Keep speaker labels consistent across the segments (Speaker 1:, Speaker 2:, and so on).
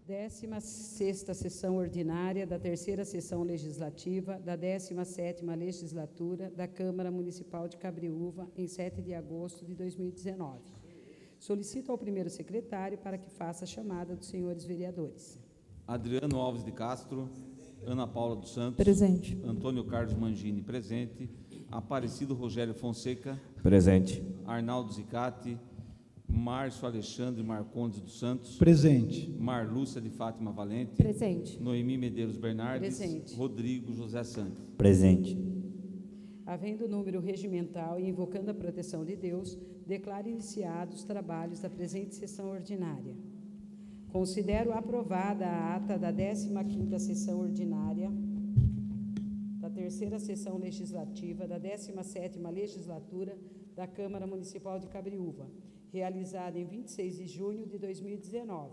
Speaker 1: 16ª Sessão Ordinária da 3ª Sessão Legislativa da 17ª Legislatura da Câmara Municipal de Cabreúva, em 7 de agosto de 2019. Solicito ao primeiro secretário para que faça a chamada dos senhores vereadores.
Speaker 2: Adriano Alves de Castro. Ana Paula dos Santos.
Speaker 3: Presente.
Speaker 2: Antônio Carlos Mangini, presente. Aparecido Rogério Fonseca.
Speaker 4: Presente.
Speaker 2: Arnaldo Zicati. Márcio Alexandre Marcondes dos Santos.
Speaker 5: Presente.
Speaker 2: Marlúcia de Fátima Valente.
Speaker 3: Presente.
Speaker 2: Noemi Medeiros Bernardes.
Speaker 1: Presente.
Speaker 2: Rodrigo José Santos.
Speaker 4: Presente.
Speaker 1: Havendo número regimental e invocando a proteção de Deus, declaro iniciados os trabalhos da presente sessão ordinária. Considero aprovada a ata da 15ª Sessão Ordinária da 3ª Sessão Legislativa da 17ª Legislatura da Câmara Municipal de Cabreúva, realizada em 26 de junho de 2019,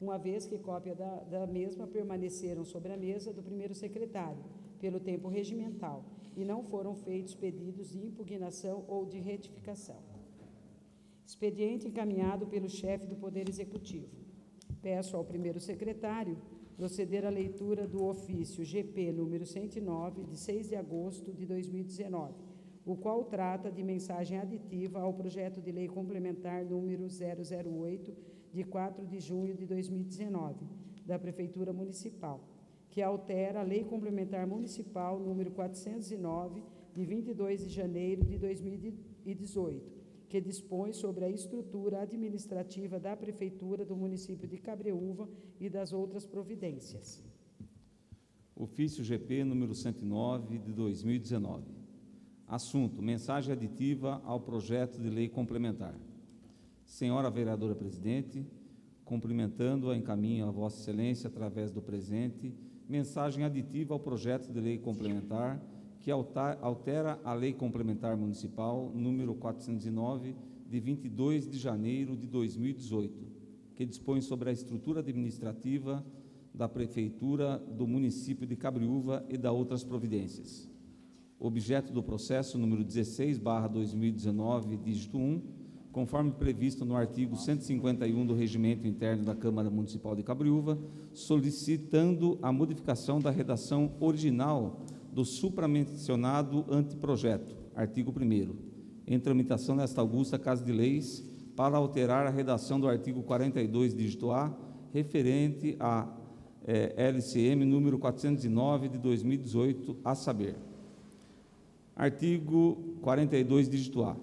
Speaker 1: uma vez que cópia da mesma permaneceram sobre a mesa do primeiro secretário, pelo tempo regimental, e não foram feitos pedidos de impugnação ou de retificação. Expediente encaminhado pelo chefe do Poder Executivo. Peço ao primeiro secretário proceder à leitura do ofício GP número 109, de 6 de agosto de 2019, o qual trata de mensagem aditiva ao projeto de lei complementar número 008, de 4 de junho de 2019, da Prefeitura Municipal, que altera a Lei Complementar Municipal número 409, de 22 de janeiro de 2018, que dispõe sobre a estrutura administrativa da Prefeitura do município de Cabreúva e das outras providências.
Speaker 2: Ofício GP número 109 de 2019. Assunto: mensagem aditiva ao projeto de lei complementar. Senhora vereadora presidente, cumprimentando-a, encaminho a Vossa Excelência, através do presente, mensagem aditiva ao projeto de lei complementar que altera a Lei Complementar Municipal número 409, de 22 de janeiro de 2018, que dispõe sobre a estrutura administrativa da Prefeitura do município de Cabreúva e da outras providências. Objeto do processo número 16/2019, dígito 1, conforme previsto no artigo 151 do Regimento Interno da Câmara Municipal de Cabreúva, solicitando a modificação da redação original do supramencionado anteprojeto, artigo 1º, em tramitação nesta augusta Casa de Leis, para alterar a redação do artigo 42, dígito A, referente à LCM número 409 de 2018, a saber: artigo 42, dígito A.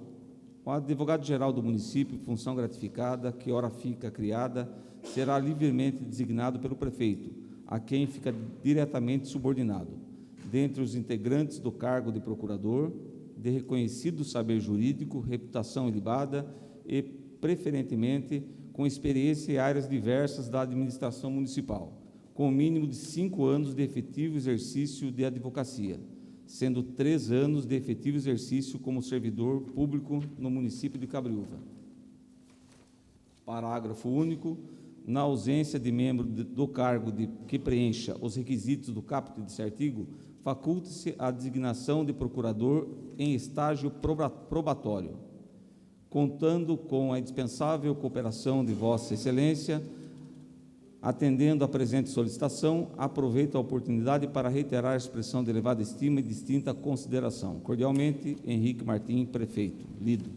Speaker 2: O advogado-geral do município, função gratificada, que ora fica criada, será livremente designado pelo prefeito, a quem fica diretamente subordinado, dentre os integrantes do cargo de procurador, de reconhecido saber jurídico, reputação ilibada e, preferentemente, com experiência em áreas diversas da administração municipal, com o mínimo de 5 anos de efetivo exercício de advocacia, sendo 3 anos de efetivo exercício como servidor público no município de Cabreúva. Parágrafo único. Na ausência de membro do cargo que preencha os requisitos do caput desse artigo, faculte-se a designação de procurador em estágio probatório. Contando com a indispensável cooperação de Vossa Excelência, atendendo à presente solicitação, aproveito a oportunidade para reiterar a expressão de elevada estima e distinta consideração. Cordialmente, Henrique Martim, prefeito. Lido.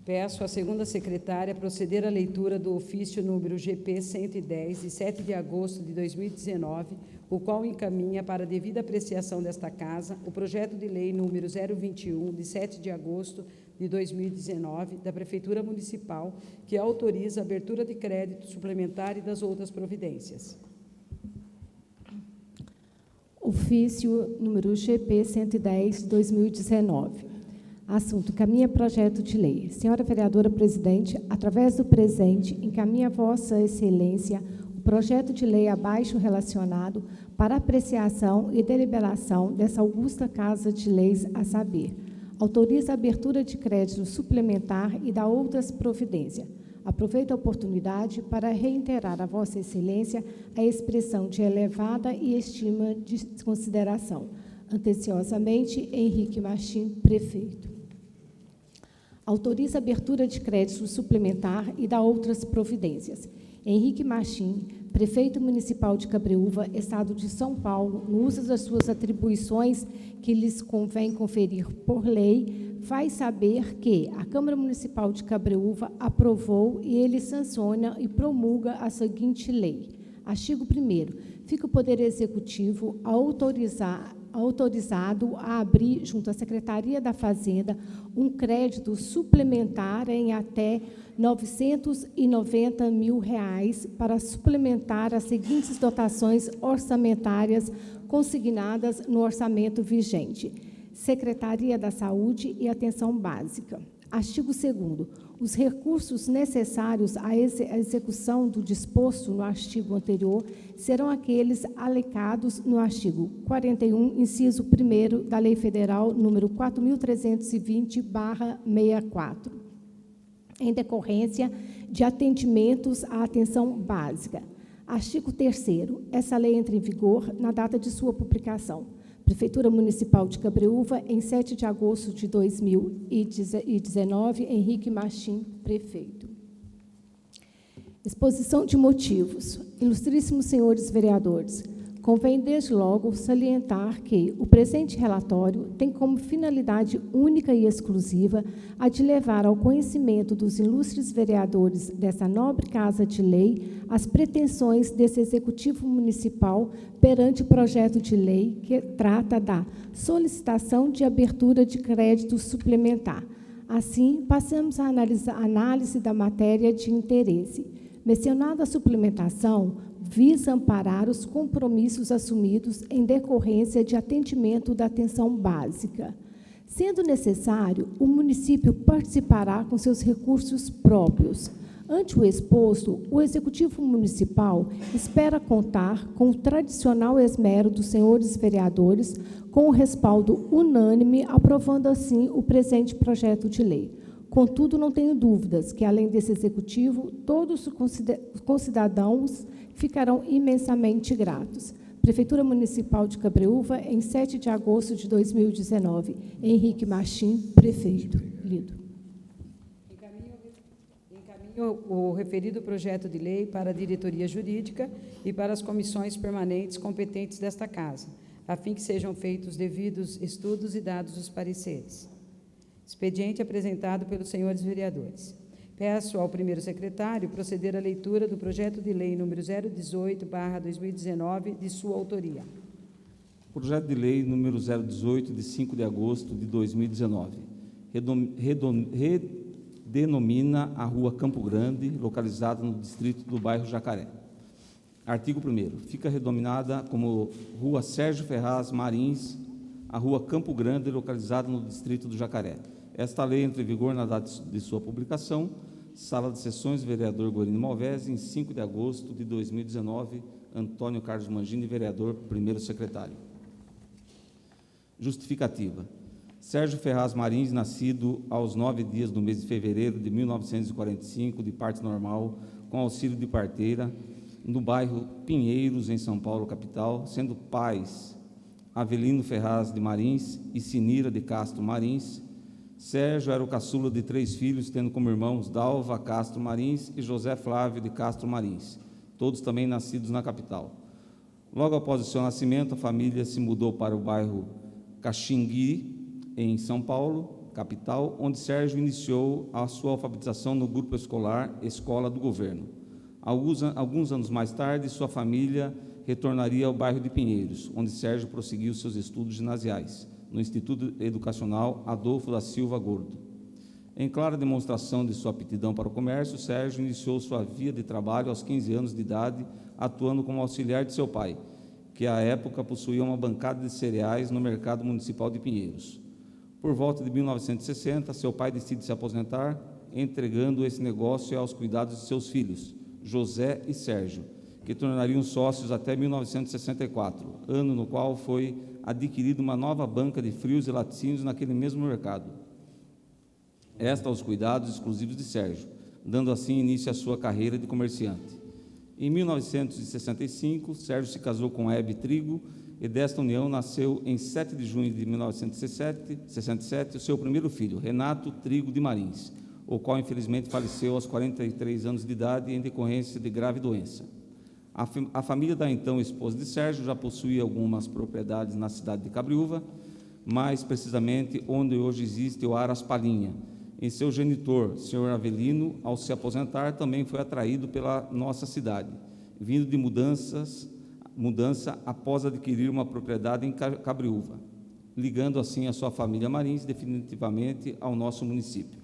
Speaker 1: Peço à segunda secretária proceder à leitura do ofício número GP 110, de 7 de agosto de 2019, o qual encaminha para a devida apreciação desta Casa o projeto de lei número 021, de 7 de agosto de 2019, da Prefeitura Municipal, que autoriza a abertura de crédito suplementar e das outras providências.
Speaker 3: Ofício número GP 110, 2019. Assunto: encaminha projeto de lei. Senhora vereadora presidente, através do presente, encaminha a Vossa Excelência o projeto de lei abaixo relacionado para apreciação e deliberação dessa augusta Casa de Leis, a saber: autoriza a abertura de crédito suplementar e da outras providências. Aproveito a oportunidade para reiterar a Vossa Excelência a expressão de elevada e estima de consideração. Atenciosamente, Henrique Martim, prefeito. Autoriza a abertura de crédito suplementar e da outras providências. Henrique Machim, prefeito municipal de Cabreúva, Estado de São Paulo, no uso das suas atribuições que lhes convém conferir por lei, faz saber que a Câmara Municipal de Cabreúva aprovou e ele sanciona e promulga a seguinte lei. Artigo 1º. Fica o Poder Executivo autorizado a abrir, junto à Secretaria da Fazenda, um crédito suplementar em até R$ 990 mil para suplementar as seguintes dotações orçamentárias consignadas no orçamento vigente. Secretaria da Saúde e Atenção Básica. Artigo 2º. Os recursos necessários à execução do disposto no artigo anterior serão aqueles alocados no artigo 41, inciso 1º da Lei Federal número 4.320/64, em decorrência de atendimentos à atenção básica. Artigo 3º. Essa lei entra em vigor na data de sua publicação. Prefeitura Municipal de Cabreúva, em 7 de agosto de 2019, Henrique Machim, prefeito. Exposição de motivos. Ilustríssimos senhores vereadores, convém desde logo salientar que o presente relatório tem como finalidade única e exclusiva a de levar ao conhecimento dos ilustres vereadores dessa nobre Casa de Lei as pretensões desse Executivo Municipal perante o projeto de lei que trata da solicitação de abertura de crédito suplementar. Assim, passamos à análise da matéria de interesse. Mencionada a suplementação visa amparar os compromissos assumidos em decorrência de atendimento da atenção básica. Sendo necessário, o município participará com seus recursos próprios. Ante o exposto, o Executivo Municipal espera contar com o tradicional esmero dos senhores vereadores, com o respaldo unânime, aprovando assim o presente projeto de lei. Contudo, não tenho dúvidas que, além desse Executivo, todos os concidadãos ficarão imensamente gratos. Prefeitura Municipal de Cabreúva, em 7 de agosto de 2019. Henrique Machim, prefeito. Lido.
Speaker 1: Encaminho o referido projeto de lei para a diretoria jurídica e para as comissões permanentes competentes desta Casa, a fim que sejam feitos os devidos estudos e dados os pareceres. Expediente apresentado pelos senhores vereadores. Peço ao primeiro secretário proceder à leitura do projeto de lei número 018/2019, de sua autoria.
Speaker 2: Projeto de lei número 018, de 5 de agosto de 2019. Redenomina a Rua Campo Grande, localizada no distrito do bairro Jacaré. Artigo 1º. Fica redenominada como Rua Sérgio Ferraz Marins, a Rua Campo Grande, localizada no distrito do Jacaré. Esta lei entra em vigor na data de sua publicação. Sala de Sessões, vereador Guarino Malvese, em 5 de agosto de 2019, Antônio Carlos Mangini, vereador, primeiro secretário. Justificativa. Sérgio Ferraz Marins, nascido aos 9 dias do mês de fevereiro de 1945, de parto normal, com auxílio de parteira, no bairro Pinheiros, em São Paulo, capital, sendo pais Avelino Ferraz de Marins e Sinira de Castro Marins. Sérgio era o caçula de 3 filhos, tendo como irmãos Dalva Castro Marins e José Flávio de Castro Marins, todos também nascidos na capital. Logo após o seu nascimento, a família se mudou para o bairro Caxingui, em São Paulo, capital, onde Sérgio iniciou a sua alfabetização no grupo escolar Escola do Governo. Alguns anos mais tarde, sua família retornaria ao bairro de Pinheiros, onde Sérgio prosseguiu seus estudos ginasiais, no Instituto Educacional Adolfo da Silva Gordo. Em clara demonstração de sua aptidão para o comércio, Sérgio iniciou sua via de trabalho aos 15 anos de idade, atuando como auxiliar de seu pai, que à época possuía uma bancada de cereais no mercado municipal de Pinheiros. Por volta de 1960, seu pai decide se aposentar, entregando esse negócio aos cuidados de seus filhos, José e Sérgio, que tornariam sócios até 1964, ano no qual foi adquirida uma nova banca de frios e laticínios naquele mesmo mercado. Esta aos cuidados exclusivos de Sérgio, dando assim início à sua carreira de comerciante. Em 1965, Sérgio se casou com Hebe Trigo e desta união nasceu, em 7 de junho de 1967, o seu primeiro filho, Renato Trigo de Marins, o qual infelizmente faleceu aos 43 anos de idade em decorrência de grave doença. A família da então esposa de Sérgio já possuía algumas propriedades na cidade de Cabriúva, mais precisamente onde hoje existe o Aras Palhinha. E seu genitor, senhor Avelino, ao se aposentar, também foi atraído pela nossa cidade, vindo de mudança após adquirir uma propriedade em Cabriúva, ligando assim a sua família Marins definitivamente ao nosso município.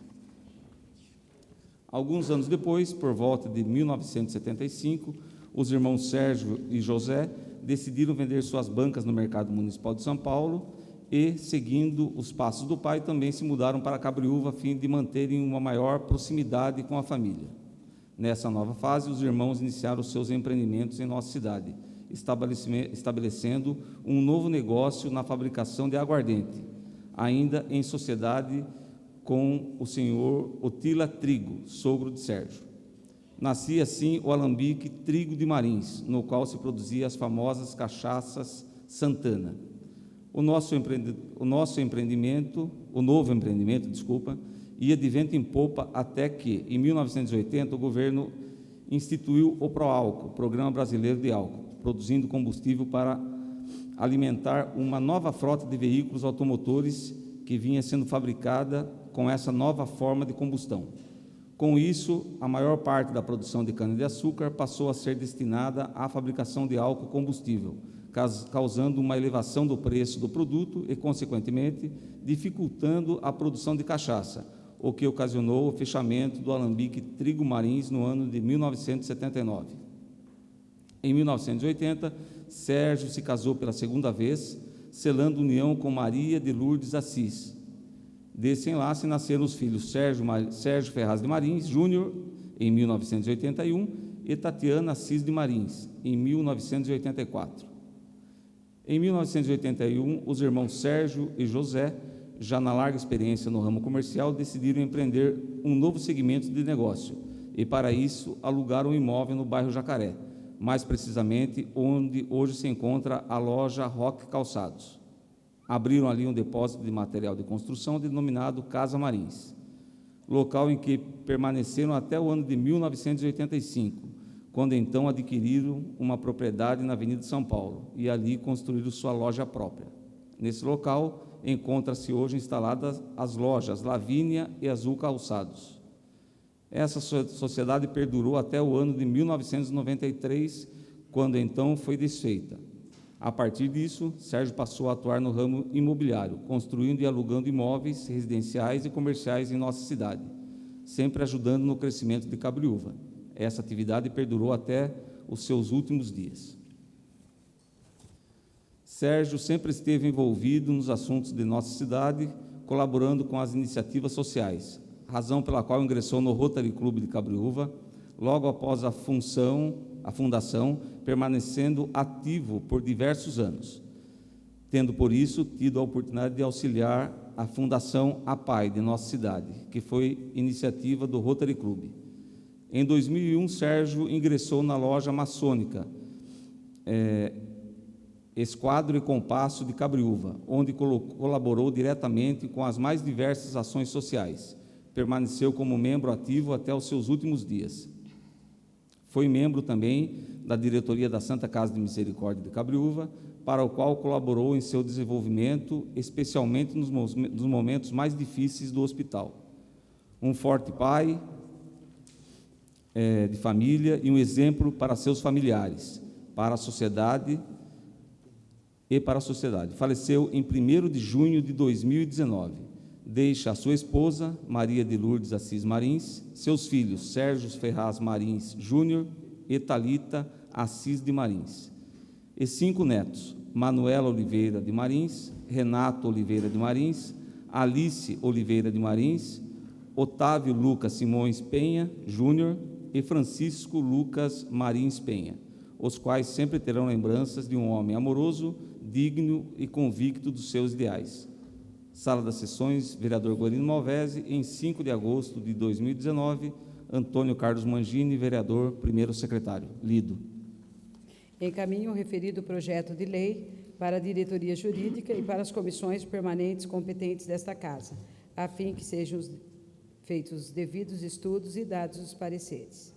Speaker 2: Alguns anos depois, por volta de 1975, os irmãos Sérgio e José decidiram vender suas bancas no mercado municipal de São Paulo e, seguindo os passos do pai, também se mudaram para Cabriúva a fim de manterem uma maior proximidade com a família. Nessa nova fase, os irmãos iniciaram seus empreendimentos em nossa cidade, estabelecendo um novo negócio na fabricação de aguardente, ainda em sociedade com o senhor Otila Trigo, sogro de Sérgio. Nascia assim o alambique Trigo de Marins, no qual se produzia as famosas cachaças Santana. O novo empreendimento, ia de vento em popa até que, em 1980, o governo instituiu o Proálcool, Programa Brasileiro de Álcool, produzindo combustível para alimentar uma nova frota de veículos automotores que vinha sendo fabricada com essa nova forma de combustão. Com isso, a maior parte da produção de cana-de-açúcar passou a ser destinada à fabricação de álcool combustível, causando uma elevação do preço do produto e, consequentemente, dificultando a produção de cachaça, o que ocasionou o fechamento do alambique Trigo Marins no ano de 1979. Em 1980, Sérgio se casou pela segunda vez, selando união com Maria de Lourdes Assis. Desse enlace nasceram os filhos Sérgio Ferraz de Marins, Júnior, em 1981, e Tatiana Assis de Marins, em 1984. Em 1981, os irmãos Sérgio e José, já na larga experiência no ramo comercial, decidiram empreender um novo segmento de negócio e, para isso, alugaram um imóvel no bairro Jacaré, mais precisamente onde hoje se encontra a loja Rock Calçados. Abriram ali um depósito de material de construção denominado Casa Marins, local em que permaneceram até o ano de 1985, quando então adquiriram uma propriedade na Avenida de São Paulo e ali construíram sua loja própria. Nesse local encontra-se hoje instaladas as lojas Lavínia e Azul Calçados. Essa sociedade perdurou até o ano de 1993, quando então foi desfeita. A partir disso, Sérgio passou a atuar no ramo imobiliário, construindo e alugando imóveis residenciais e comerciais em nossa cidade, sempre ajudando no crescimento de Cabriúva. Essa atividade perdurou até os seus últimos dias. Sérgio sempre esteve envolvido nos assuntos de nossa cidade, colaborando com as iniciativas sociais, razão pela qual ingressou no Rotary Club de Cabriúva, logo após a fundação, permanecendo ativo por diversos anos, tendo, por isso, tido a oportunidade de auxiliar a Fundação APAI de nossa cidade, que foi iniciativa do Rotary Club. Em 2001, Sérgio ingressou na loja maçônica Esquadro e Compasso de Cabriúva, onde colaborou diretamente com as mais diversas ações sociais. Permaneceu como membro ativo até os seus últimos dias. Foi membro também da diretoria da Santa Casa de Misericórdia de Cabriúva, para o qual colaborou em seu desenvolvimento, especialmente nos momentos mais difíceis do hospital. Um forte pai de família e um exemplo para seus familiares, para a sociedade e para a sociedade. Faleceu em 1º de junho de 2019. Deixa a sua esposa, Maria de Lourdes Assis Marins, seus filhos, Sérgio Ferraz Marins Júnior e Thalita Assis de Marins, e 5 netos, Manuela Oliveira de Marins, Renato Oliveira de Marins, Alice Oliveira de Marins, Otávio Lucas Simões Penha Júnior e Francisco Lucas Marins Penha, os quais sempre terão lembranças de um homem amoroso, digno e convicto dos seus ideais. Sala das Sessões, vereador Guarino Malvese, em 5 de agosto de 2019, Antônio Carlos Mangini, vereador, primeiro secretário. Lido.
Speaker 1: Encaminho o referido projeto de lei para a diretoria jurídica e para as comissões permanentes competentes desta Casa, a fim que sejam feitos os devidos estudos e dados os pareceres.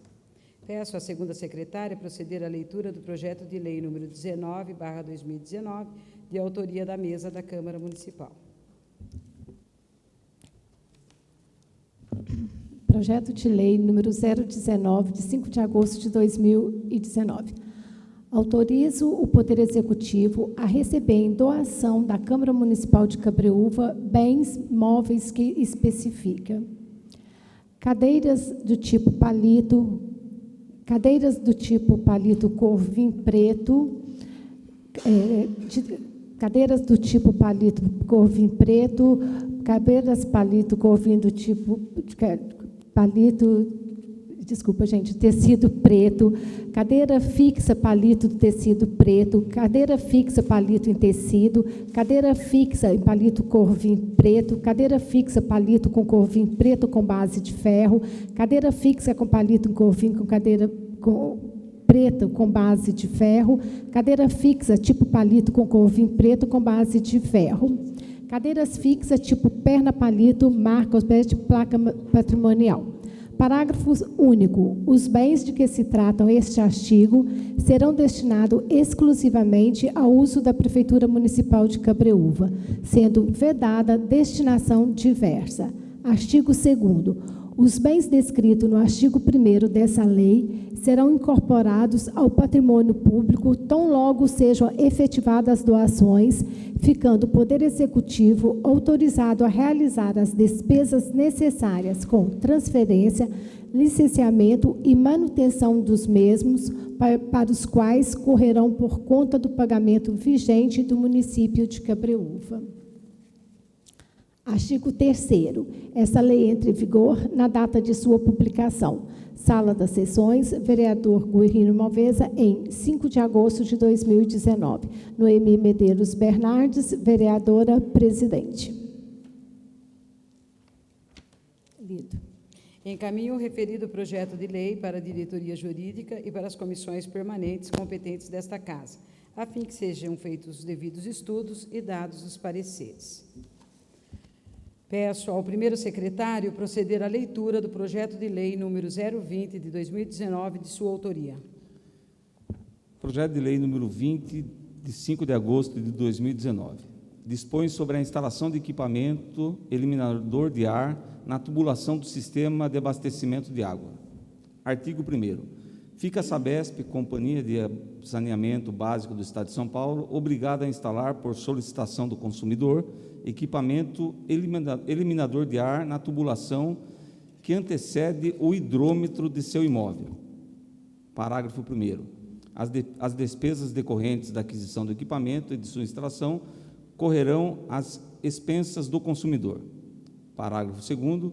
Speaker 1: Peço à segunda secretária proceder à leitura do projeto de lei número 19/2019, de autoria da mesa da Câmara Municipal.
Speaker 3: Projeto de lei número 019, de 5 de agosto de 2019. Autorizo o Poder Executivo a receber em doação da Câmara Municipal de Cabreúva bens móveis que especifica: cadeiras do tipo palito corvim preto, cadeiras do tipo palito corvim preto, cadeiras palito corvim do tipo tecido preto, cadeira fixa palito do tecido preto, cadeira fixa palito em tecido, cadeira fixa em palito corvim preto, cadeira fixa palito com corvim preto com base de ferro, cadeira fixa com palito em corvim com cadeira preta com base de ferro, cadeira fixa tipo palito com corvim preto com base de ferro, cadeiras fixas tipo perna palito, marca de placa patrimonial. Parágrafo único. Os bens de que se tratam este artigo serão destinados exclusivamente ao uso da Prefeitura Municipal de Cabreúva, sendo vedada destinação diversa. Artigo 2º. Os bens descritos no artigo 1º dessa lei serão incorporados ao patrimônio público tão logo sejam efetivadas as doações, ficando o Poder Executivo autorizado a realizar as despesas necessárias com transferência, licenciamento e manutenção dos mesmos, para os quais correrão por conta do pagamento vigente do município de Cabreúva. Artigo 3º. Essa lei entra em vigor na data de sua publicação. Sala das Sessões, vereador Guerrino Malveza, em 5 de agosto de 2019. Noemi Medeiros Bernardes, vereadora presidente. Lido.
Speaker 1: Encaminho o referido projeto de lei para a diretoria jurídica e para as comissões permanentes competentes desta Casa, a fim que sejam feitos os devidos estudos e dados os pareceres. Peço ao primeiro secretário proceder à leitura do projeto de lei número 020 de 2019, de sua autoria.
Speaker 2: Projeto de lei número 20, de 5 de agosto de 2019. Dispõe sobre a instalação de equipamento eliminador de ar na tubulação do sistema de abastecimento de água. Artigo 1º. Fica a Sabesp, Companhia de Saneamento Básico do Estado de São Paulo, obrigada a instalar, por solicitação do consumidor, equipamento eliminador de ar na tubulação que antecede o hidrômetro de seu imóvel. Parágrafo 1º. As despesas decorrentes da aquisição do equipamento e de sua instalação correrão às expensas do consumidor. Parágrafo 2º.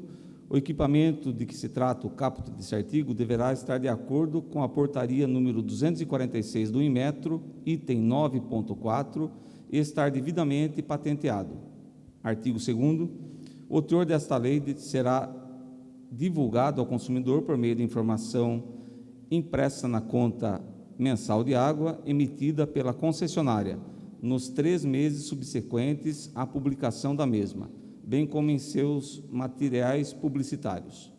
Speaker 2: O equipamento de que se trata o caput desse artigo deverá estar de acordo com a portaria número 246 do Inmetro, item 9.4, e estar devidamente patenteado. Artigo 2º. O teor desta lei será divulgado ao consumidor por meio de informação impressa na conta mensal de água emitida pela concessionária nos 3 meses subsequentes à publicação da mesma, bem como em seus materiais publicitários.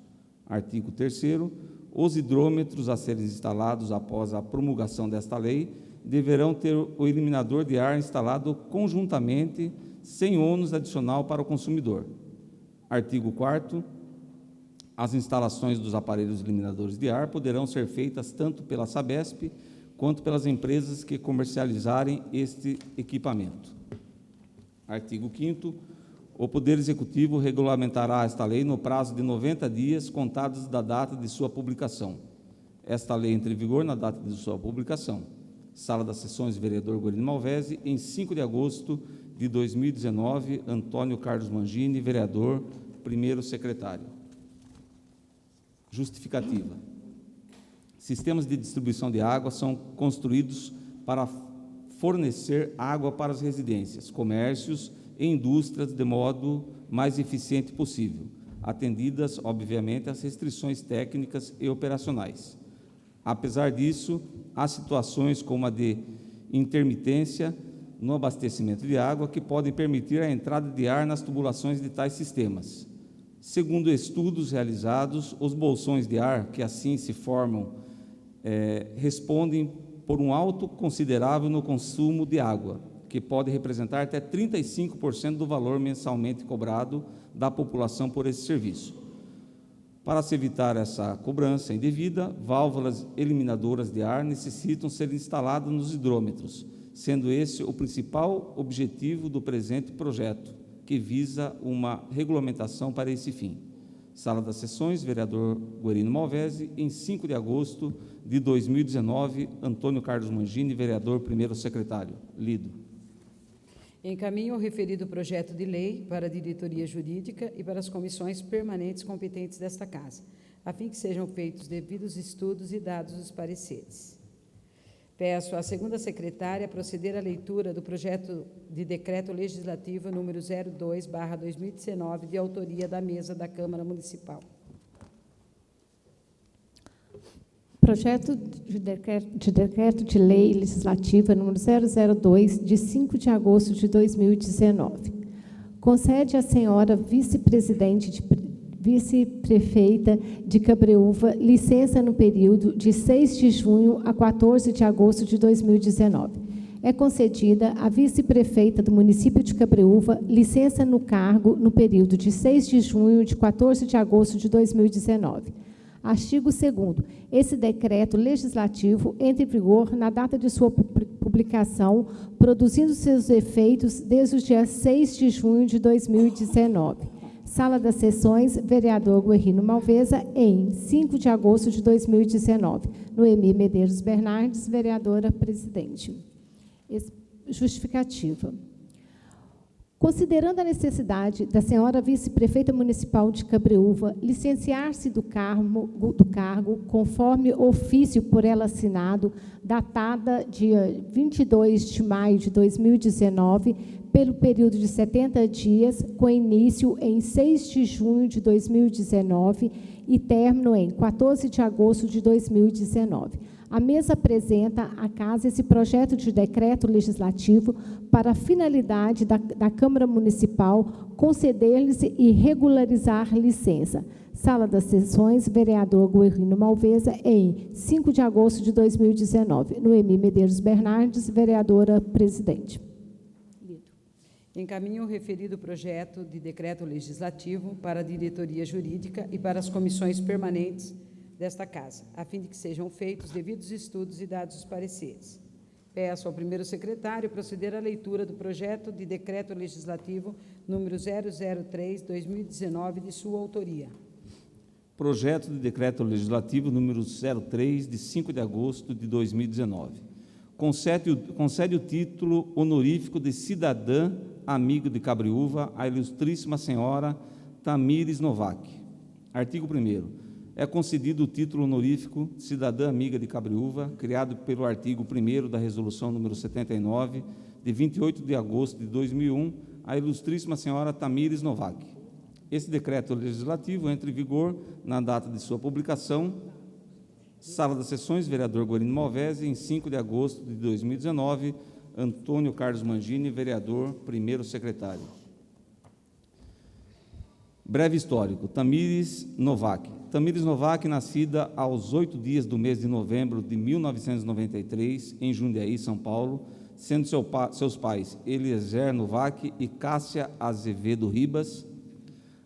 Speaker 2: Artigo 3º. Os hidrômetros a serem instalados após a promulgação desta lei deverão ter o eliminador de ar instalado conjuntamente, sem ônus adicional para o consumidor. Artigo 4º. As instalações dos aparelhos eliminadores de ar poderão ser feitas tanto pela Sabesp quanto pelas empresas que comercializarem este equipamento. Artigo 5º. O Poder Executivo regulamentará esta lei no prazo de 90 dias, contados da data de sua publicação. Esta lei entra em vigor na data de sua publicação. Sala das Sessões, vereador Guerrino Malveza, em 5 de agosto de 2019, Antônio Carlos Mangini, vereador, primeiro secretário. Justificativa. Sistemas de distribuição de água são construídos para fornecer água para as residências, comércios e indústrias de modo mais eficiente possível, atendidas, obviamente, às restrições técnicas e operacionais. Apesar disso, há situações como a de intermitência no abastecimento de água que podem permitir a entrada de ar nas tubulações de tais sistemas. Segundo estudos realizados, os bolsões de ar que assim se formam respondem por um alto considerável no consumo de água, que pode representar até 35% do valor mensalmente cobrado da população por esse serviço. Para se evitar essa cobrança indevida, válvulas eliminadoras de ar necessitam ser instaladas nos hidrômetros, sendo esse o principal objetivo do presente projeto, que visa uma regulamentação para esse fim. Sala das Sessões, vereador Guerino Malvese, em 5 de agosto de 2019, Antônio Carlos Mangini, vereador, primeiro secretário. Lido.
Speaker 1: Encaminho o referido projeto de lei para a diretoria jurídica e para as comissões permanentes competentes desta Casa, a fim que sejam feitos devidos estudos e dados os pareceres. Peço à segunda secretária proceder à leitura do projeto de decreto legislativo número 02/2019, de autoria da mesa da Câmara Municipal.
Speaker 3: Projeto de decreto de lei legislativa número 002, de 5 de agosto de 2019. Concede à senhora vice-prefeita de Cabreúva licença no período de 6 de junho a 14 de agosto de 2019. É concedida à vice-prefeita do município de Cabreúva licença no cargo no período de 6 de junho de 14 de agosto de 2019. Artigo 2º. Esse decreto legislativo entra em vigor na data de sua publicação, produzindo seus efeitos desde o dia 6 de junho de 2019. Sala das Sessões, vereador Guerino Malvesa, em 5 de agosto de 2019. Noemi Medeiros Bernardes, vereadora presidente. Justificativa. Considerando a necessidade da senhora vice-prefeita municipal de Cabreúva licenciar-se do cargo conforme ofício por ela assinado, datada dia 22 de maio de 2019, pelo período de 70 dias, com início em 6 de junho de 2019 e término em 14 de agosto de 2019. A mesa apresenta à Casa esse projeto de decreto legislativo para a finalidade da Câmara Municipal conceder-lhes e regularizar licença. Sala das Sessões, vereador Guerino Malvesa, em 5 de agosto de 2019. Noemi Medeiros Bernardes, vereadora presidente.
Speaker 1: Encaminho o referido projeto de decreto legislativo para a diretoria jurídica e para as comissões permanentes desta Casa, a fim de que sejam feitos devidos estudos e dados os pareceres. Peço ao primeiro secretário proceder à leitura do projeto de decreto legislativo número 003/2019, de sua autoria.
Speaker 2: Projeto de decreto legislativo número 03, de 5 de agosto de 2019. Concede o título honorífico de cidadã amigo de Cabreúva à ilustríssima senhora Tamires Novak. Artigo 1º. É concedido o título honorífico cidadã amiga de Cabreúva, criado pelo artigo 1º da Resolução número 79, de 28 de agosto de 2001, à ilustríssima senhora Tamires Novak. Esse decreto legislativo entra em vigor na data de sua publicação. Sala das Sessões, vereador Guerino Malvese, em 5 de agosto de 2019, Antônio Carlos Mangini, vereador, primeiro secretário. Breve histórico. Tamires Novak. Tamires Novak, nascida aos 8 dias do mês de novembro de 1993, em Jundiaí, São Paulo, sendo seus pais Eliezer Novak e Cássia Azevedo Ribas.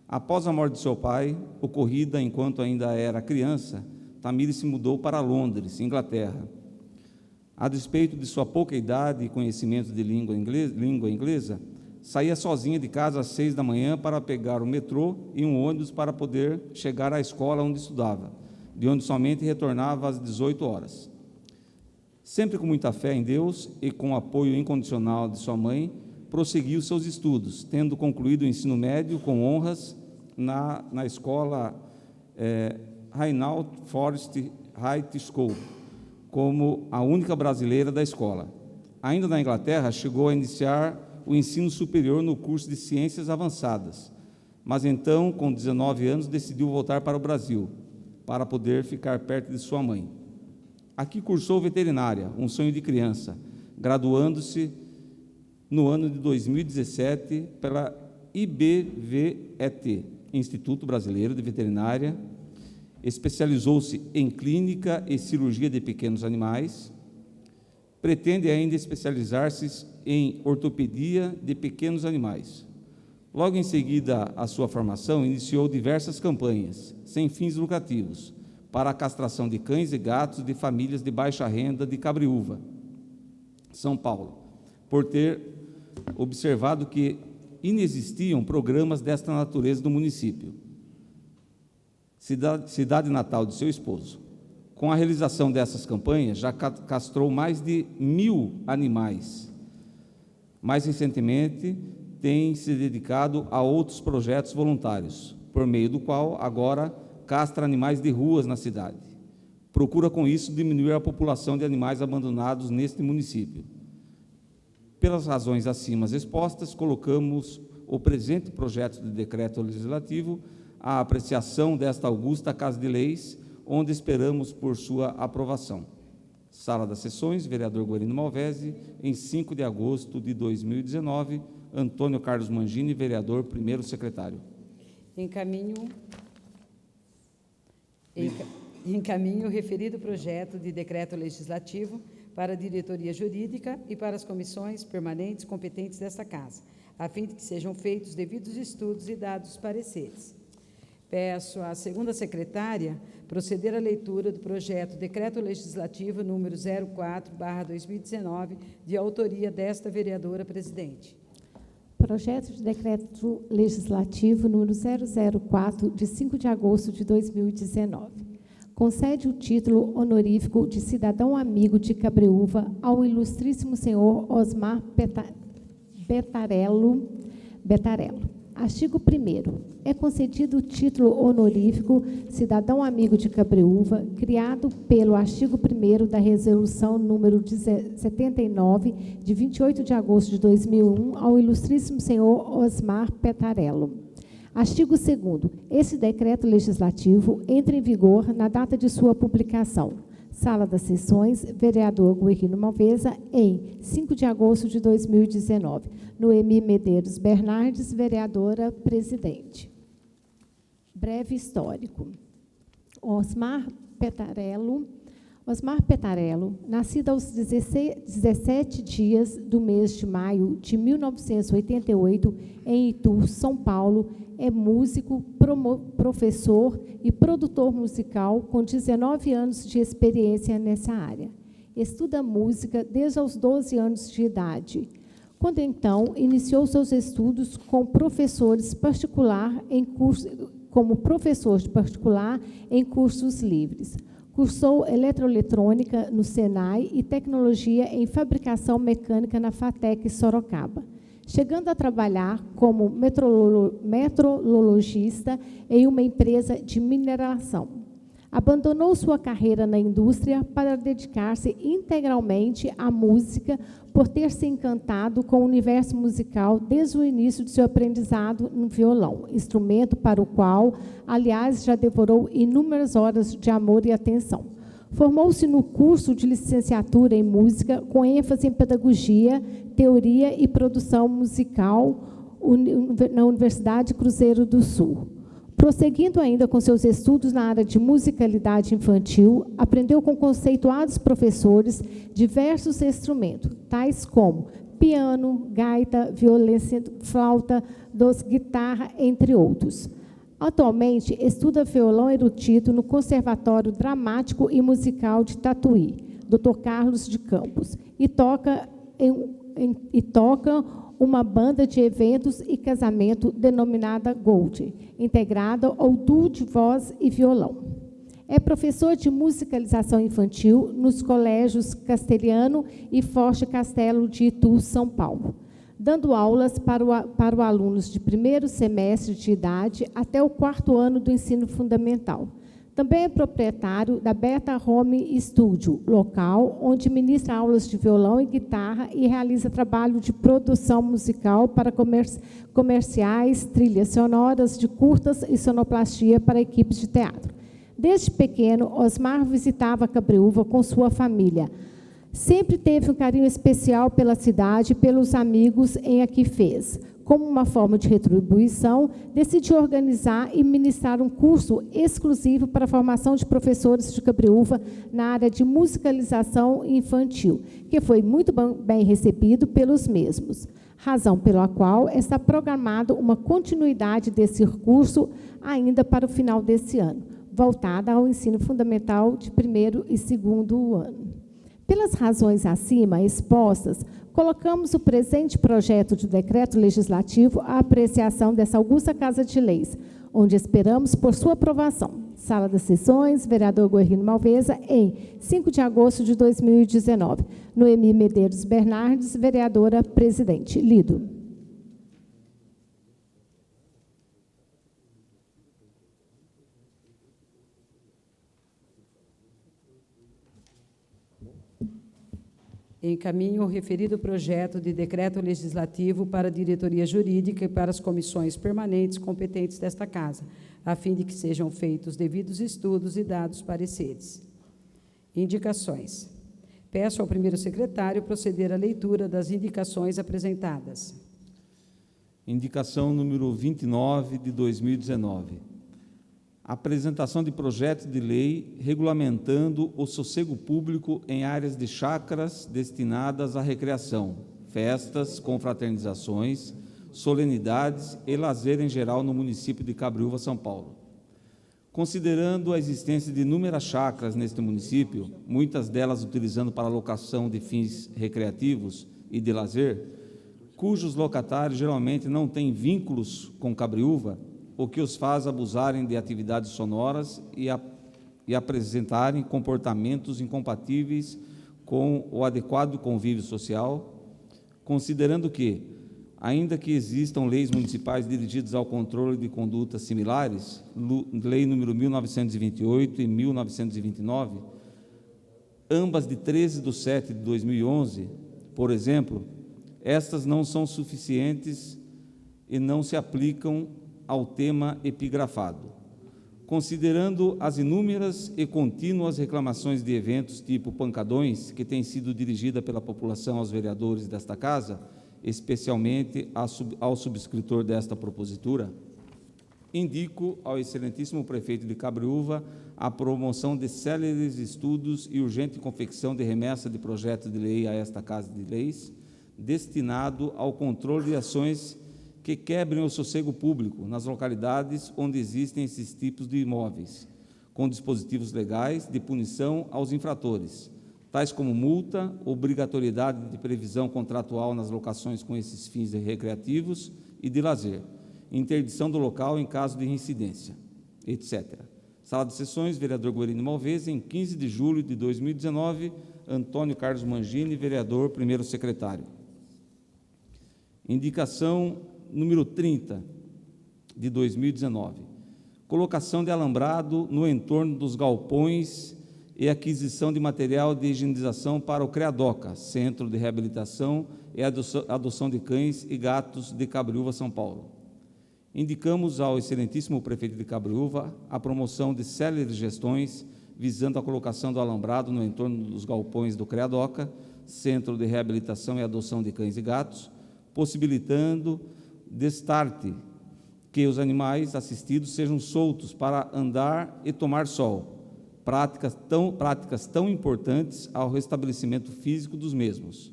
Speaker 2: Após a morte de seu pai, ocorrida enquanto ainda era criança, Tamires se mudou para Londres, Inglaterra. A despeito de sua pouca idade e conhecimento de língua inglesa, saía sozinha de casa às 6 da manhã para pegar o metrô e um ônibus para poder chegar à escola onde estudava, de onde somente retornava às 18 horas. Sempre com muita fé em Deus e com o apoio incondicional de sua mãe, prosseguiu seus estudos, tendo concluído o ensino médio com honras na escola Reinald Forest High School, como a única brasileira da escola. Ainda na Inglaterra, chegou a iniciar o ensino superior no curso de Ciências Avançadas, mas então, com 19 anos, decidiu voltar para o Brasil, para poder ficar perto de sua mãe. Aqui cursou veterinária, um sonho de criança, graduando-se no ano de 2017 pela IBVET, Instituto Brasileiro de Veterinária, especializou-se em clínica e cirurgia de pequenos animais, pretende ainda especializar-se em ortopedia de pequenos animais. Logo em seguida à sua formação, iniciou diversas campanhas, sem fins lucrativos, para a castração de cães e gatos de famílias de baixa renda de Cabreúva, São Paulo, por ter observado que inexistiam programas desta natureza no município, cidade natal de seu esposo. Com a realização dessas campanhas, já castrou mais de 1.000 animais. Mais recentemente, tem se dedicado a outros projetos voluntários, por meio do qual agora castra animais de ruas na cidade. Procura, com isso, diminuir a população de animais abandonados neste município. Pelas razões acima expostas, colocamos o presente projeto de decreto legislativo à apreciação desta augusta Casa de Leis, onde esperamos por sua aprovação. Sala das Sessões, vereador Guarino Malvese, em 5 de agosto de 2019, Antônio Carlos Mangini, vereador, primeiro secretário.
Speaker 1: Encaminho o referido projeto de decreto legislativo para a diretoria jurídica e para as comissões permanentes competentes desta Casa, a fim de que sejam feitos devidos estudos e dados os pareceres. Peço à segunda secretária proceder à leitura do projeto Decreto Legislativo número 04/2019, de autoria desta vereadora presidente.
Speaker 3: Projeto de Decreto Legislativo número 004, de 5 de agosto de 2019. Concede o título honorífico de cidadão amigo de Cabreúva ao ilustríssimo senhor Osmar Betarello. Artigo 1º. É concedido o título honorífico cidadão amigo de Cabreúva, criado pelo artigo 1º da Resolução número 79, de 28 de agosto de 2001, ao ilustríssimo senhor Osmar Betarello. Artigo 2º. Esse decreto legislativo entra em vigor na data de sua publicação. Sala das Sessões, vereador Guerrino Malvesa, em 5 de agosto de 2019. Noemi Medeiros Bernardes, vereadora presidente. Breve histórico. Osmar Betarello, nascido aos 17 dias do mês de maio de 1988, em Itu, São Paulo, é músico, professor e produtor musical com 19 anos de experiência nessa área. Estuda música desde os 12 anos de idade, quando então iniciou seus estudos como professor particular em cursos livres. Cursou eletroeletrônica no Senai e tecnologia em fabricação mecânica na FATEC Sorocaba, chegando a trabalhar como metrologista em uma empresa de mineração. Abandonou sua carreira na indústria para dedicar-se integralmente à música, por ter se encantado com o universo musical desde o início de seu aprendizado no violão, instrumento para o qual, aliás, já devorou inúmeras horas de amor e atenção. Formou-se no curso de licenciatura em música, com ênfase em pedagogia, teoria e produção musical na Universidade Cruzeiro do Sul. Prosseguindo ainda com seus estudos na área de musicalidade infantil, aprendeu com conceituados professores diversos instrumentos, tais como piano, gaita, violência, flauta, guitarra, entre outros. Atualmente, estuda violão erudito no Conservatório Dramático e Musical de Tatuí, Dr. Carlos de Campos, e toca uma banda de eventos e casamento denominada Gold, integrada ao duo de voz e violão. É professor de musicalização infantil nos colégios Castelhano e Forte Castelo de Itu, São Paulo, dando aulas para alunos de primeiro semestre de idade até o 4º ano do ensino fundamental. Também é proprietário da Beta Home Studio, local onde ministra aulas de violão e guitarra e realiza trabalho de produção musical para comerciais, trilhas sonoras de curtas e sonoplastia para equipes de teatro. Desde pequeno, Osmar visitava Cabreúva com sua família, Sempre teve um carinho especial pela cidade e pelos amigos em a que fez. Como uma forma de retribuição, decidiu organizar e ministrar um curso exclusivo para a formação de professores de Cabreúva na área de musicalização infantil, que foi muito bem recebido pelos mesmos, razão pela qual está programado uma continuidade desse curso ainda para o final desse ano, voltada ao ensino fundamental de primeiro e segundo ano. Pelas razões acima expostas, colocamos o presente projeto de decreto legislativo à apreciação dessa augusta Casa de Leis, onde esperamos por sua aprovação. Sala das Sessões, vereador Guerrino Malveza, em 5 de agosto de 2019. Noemi Medeiros Bernardes, vereadora presidente. Lido.
Speaker 1: Encaminho o referido projeto de decreto legislativo para a diretoria jurídica e para as comissões permanentes competentes desta Casa, a fim de que sejam feitos os devidos estudos e dados pareceres. Indicações. Peço ao primeiro secretário proceder à leitura das indicações apresentadas.
Speaker 2: Indicação número 29 de 2019. Apresentação de projeto de lei regulamentando o sossego público em áreas de chácaras destinadas à recreação, festas, confraternizações, solenidades e lazer em geral no município de Cabreúva, São Paulo. Considerando a existência de inúmeras chácaras neste município, muitas delas utilizando para locação de fins recreativos e de lazer, cujos locatários geralmente não têm vínculos com Cabreúva, o que os faz abusarem de atividades sonoras e apresentarem comportamentos incompatíveis com o adequado convívio social, considerando que, ainda que existam leis municipais dirigidas ao controle de condutas similares, lei número 1928 e 1929, ambas de 13/7/2011, por exemplo, estas não são suficientes e não se aplicam ao tema epigrafado. Considerando as inúmeras e contínuas reclamações de eventos tipo pancadões que têm sido dirigida pela população aos vereadores desta Casa, especialmente ao subscritor desta propositura, indico ao excelentíssimo prefeito de Cabreúva a promoção de céleres estudos e urgente confecção de remessa de projeto de lei a esta Casa de Leis, destinado ao controle de ações que quebrem o sossego público nas localidades onde existem esses tipos de imóveis, com dispositivos legais de punição aos infratores, tais como multa, obrigatoriedade de previsão contratual nas locações com esses fins recreativos e de lazer, interdição do local em caso de reincidência, etc. Sala de Sessões, vereador Guerrino Malveza, em 15 de julho de 2019, Antônio Carlos Mangini, vereador, primeiro secretário. Indicação número 30, de 2019. Colocação de alambrado no entorno dos galpões e aquisição de material de higienização para o CREADOCA, Centro de Reabilitação e Adoção de Cães e Gatos de Cabreúva, São Paulo. Indicamos ao excelentíssimo prefeito de Cabreúva a promoção de céleres gestões visando a colocação do alambrado no entorno dos galpões do CREADOCA, Centro de Reabilitação e Adoção de Cães e Gatos, possibilitando destarte que os animais assistidos sejam soltos para andar e tomar sol, práticas tão importantes ao restabelecimento físico dos mesmos.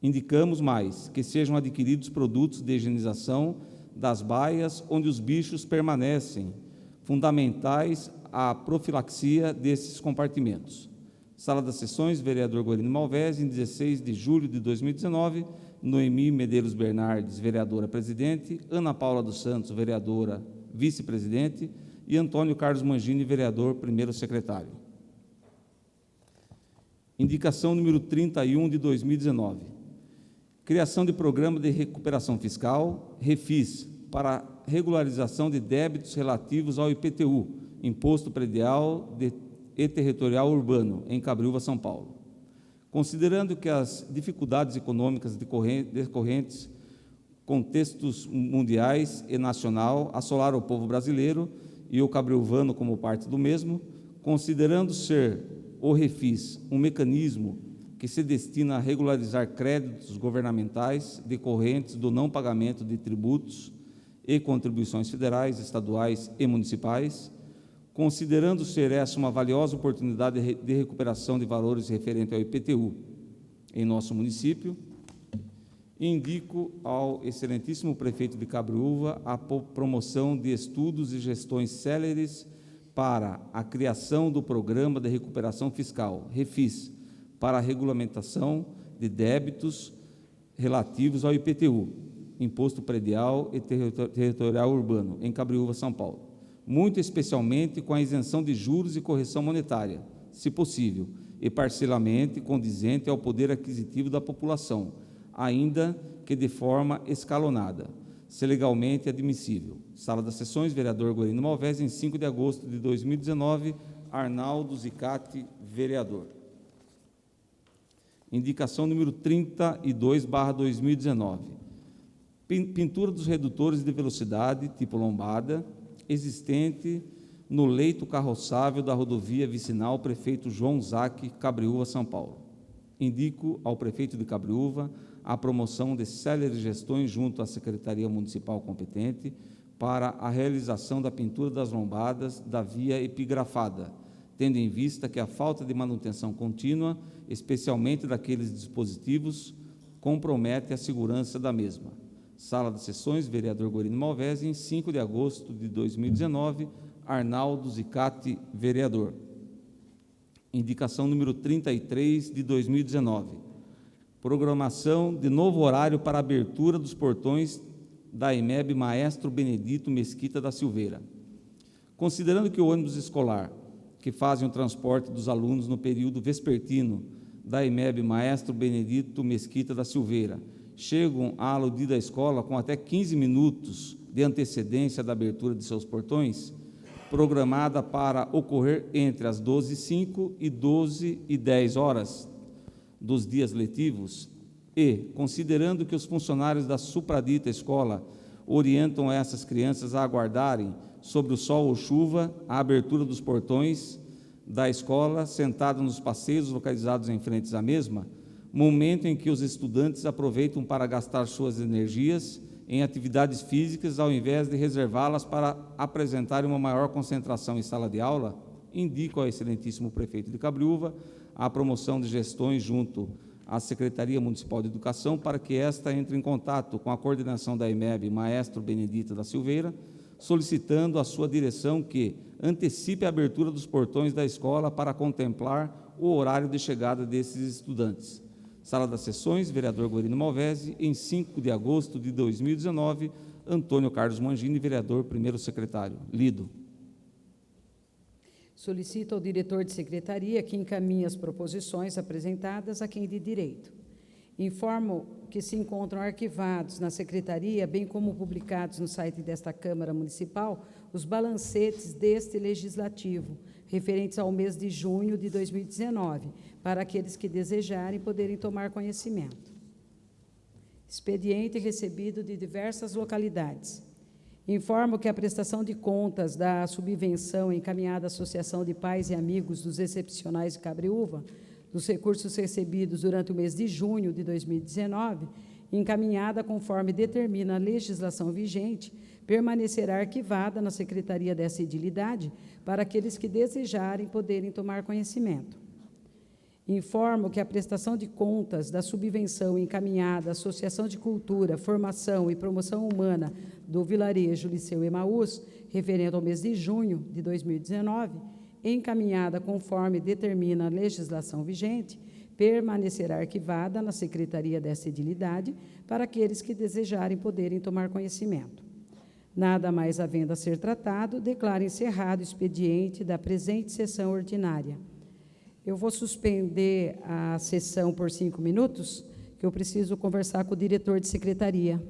Speaker 2: Indicamos mais que sejam adquiridos produtos de higienização das baias onde os bichos permanecem, fundamentais à profilaxia desses compartimentos. Sala das Sessões, vereador Guerrino Malveza, em 16 de julho de 2019, Noemi Medeiros Bernardes, vereadora presidente, Ana Paula dos Santos, vereadora vice-presidente, e Antônio Carlos Mangini, vereador primeiro secretário. Indicação número 31 de 2019. Criação de programa de recuperação fiscal, REFIS, para regularização de débitos relativos ao IPTU, Imposto Predial e Territorial Urbano, em Cabreúva, São Paulo. Considerando que as dificuldades econômicas decorrentes, contextos mundiais e nacional, assolaram o povo brasileiro e o cabreuvano como parte do mesmo, considerando ser o REFIS um mecanismo que se destina a regularizar créditos governamentais decorrentes do não pagamento de tributos e contribuições federais, estaduais e municipais, considerando ser essa uma valiosa oportunidade de recuperação de valores referente ao IPTU em nosso município, indico ao excelentíssimo prefeito de Cabreúva a promoção de estudos e gestões céleres para a criação do Programa de Recuperação Fiscal, REFIS, para a regulamentação de débitos relativos ao IPTU, Imposto Predial e Territorial Urbano, em Cabreúva, São Paulo, muito especialmente com a isenção de juros e correção monetária, se possível, e parcelamente condizente ao poder aquisitivo da população, ainda que de forma escalonada, se legalmente admissível. Sala das Sessões, vereador Guarino Malvese, em 5 de agosto de 2019, Arnaldo Zicati, vereador. Indicação número 32/2019. Pintura dos redutores de velocidade, tipo lombada, existente no leito carroçável da rodovia vicinal Prefeito João Zac, Cabreúva, São Paulo. Indico ao prefeito de Cabreúva a promoção de céleres gestões junto à Secretaria Municipal competente para a realização da pintura das lombadas da via epigrafada, tendo em vista que a falta de manutenção contínua, especialmente daqueles dispositivos, compromete a segurança da mesma. Sala das Sessões, vereador Guarino Malvese, em 5 de agosto de 2019, Arnaldo Zicati, vereador. Indicação número 33 de 2019. Programação de novo horário para a abertura dos portões da IMEB Maestro Benedito Mesquita da Silveira. Considerando que o ônibus escolar, que fazem o transporte dos alunos no período vespertino da IMEB Maestro Benedito Mesquita da Silveira, chegam à aludida escola com até 15 minutos de antecedência da abertura de seus portões, programada para ocorrer entre as 12h05 e 12h10 horas dos dias letivos, e, considerando que os funcionários da supradita escola orientam essas crianças a aguardarem, sob o sol ou chuva, a abertura dos portões da escola, sentados nos passeios localizados em frente à mesma, momento em que os estudantes aproveitam para gastar suas energias em atividades físicas, ao invés de reservá-las para apresentarem uma maior concentração em sala de aula, indico ao excelentíssimo prefeito de Cabreúva a promoção de gestões junto à Secretaria Municipal de Educação para que esta entre em contato com a coordenação da IMEB Maestro Benedito da Silveira, solicitando à sua direção que antecipe a abertura dos portões da escola para contemplar o horário de chegada desses estudantes. Sala das Sessões, vereador Guarino Malvese, em 5 de agosto de 2019, Antônio Carlos Mangini, vereador, primeiro secretário. Lido.
Speaker 1: Solicito ao diretor de secretaria que encaminhe as proposições apresentadas a quem de direito. Informo que se encontram arquivados na secretaria, bem como publicados no site desta Câmara Municipal, os balancetes deste legislativo, referentes ao mês de junho de 2019, para aqueles que desejarem poderem tomar conhecimento. Expediente recebido de diversas localidades. Informo que a prestação de contas da subvenção encaminhada à Associação de Pais e Amigos dos Excepcionais de Cabreúva, dos recursos recebidos durante o mês de junho de 2019, encaminhada conforme determina a legislação vigente, permanecerá arquivada na Secretaria dessa edilidade para aqueles que desejarem poderem tomar conhecimento. Informo que a prestação de contas da subvenção encaminhada à Associação de Cultura, Formação e Promoção Humana do Vilarejo Liceu Emaús, referente ao mês de junho de 2019, encaminhada conforme determina a legislação vigente, permanecerá arquivada na Secretaria dessa edilidade para aqueles que desejarem poderem tomar conhecimento. Nada mais havendo a ser tratado, declaro encerrado o expediente da presente sessão ordinária. Eu vou suspender a sessão por 5 minutos, que eu preciso conversar com o diretor de secretaria.